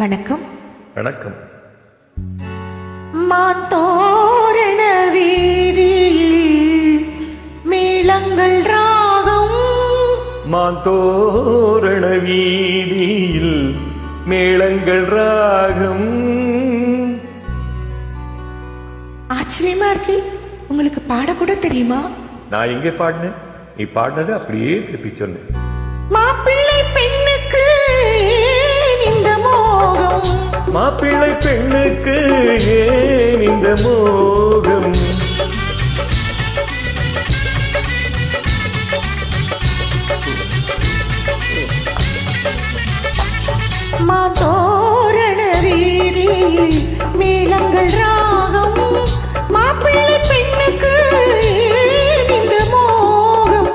வணக்கம். வணக்கம். மாத்தோரண வீதியில் மேளங்கள் ராகம். மாத்தோரண வீதியில் மேளங்கள் ராகம். ஆச்சரியமா இருக்கு. உங்களுக்கு பாடக்கூட தெரியுமா? நான் எங்கே பாடினேன்? நீ பாடினது அப்படியே திருப்பி சொன்னேன். மாப்பிள்ளை பெண்ணுக்கு இந்த மோகம். மாப்பிள்ளை பெண்ணுக்கு ஏன் இந்த மோகம்? மாத்தோரண வீதியில் மேளங்கள் ராகம். மாப்பிள்ளை பெண்ணுக்கு ஏன் இந்த மோகம்?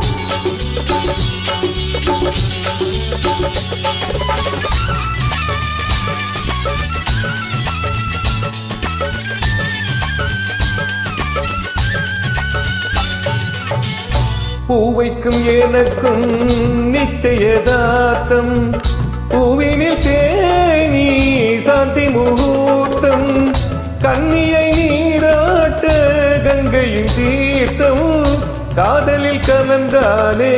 பூவைக்கும் எனக்கும் நிச்சயதார்த்தம். பூவினில் தேனி சாந்தி முகூர்த்தம். கன்னியை நீராட்ட கங்கையின் தீர்த்தம். காதலில் கலந்தாலே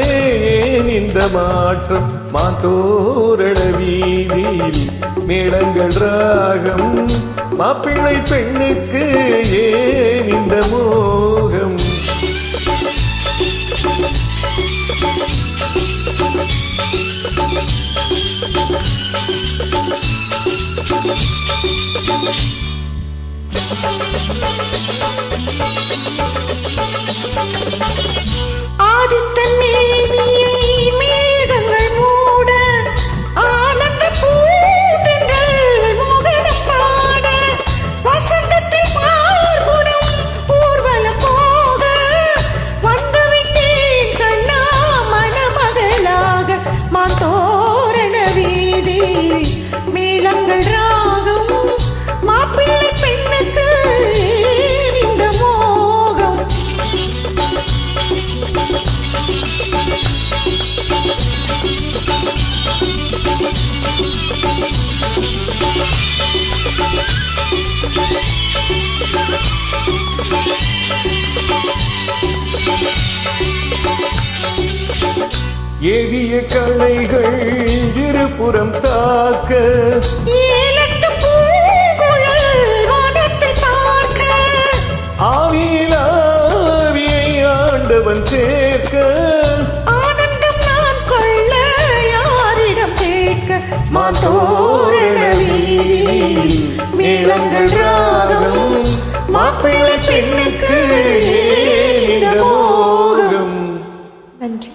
ஏன் இந்த மாற்றம்? மாத்தோரண வீதியில் மேளங்கள் ராகம். மாப்பிள்ளை பெண்ணுக்கு ஏன் இந்த மோகம்? ஆதித்தன் மேனியை மேகங்கள் மூட. ஆனந்த பூதென்றல் மோகனம் பாட. வசந்தத்தில் மார்புடம் ஊர்வலம் போக. வந்துவிட்டேன் கண்ணா மணமகளாக. மாத்தோரண வீதியில் மேளங்கள் ராகம். மாப்பிள்ளை பெண்ணுக்கு ஏன் இந்த மோகம்? ஏவிய கலைகள் இருபுறம் தாக்க. ஏலத்து பூங்குழல் வானத்தை பார்க்க. ஆவியில் ஆவியை ஆண்டவன் சேர்க்க. ஆனந்தம் நான் கொள்ள யாரிடம் கேட்க? மாத்தோரண வீதியில் மேளங்கள் ராகம். மாப்பிள்ளை பெண்ணுக்கு ஏன் இந்த மோகம்? நன்றி.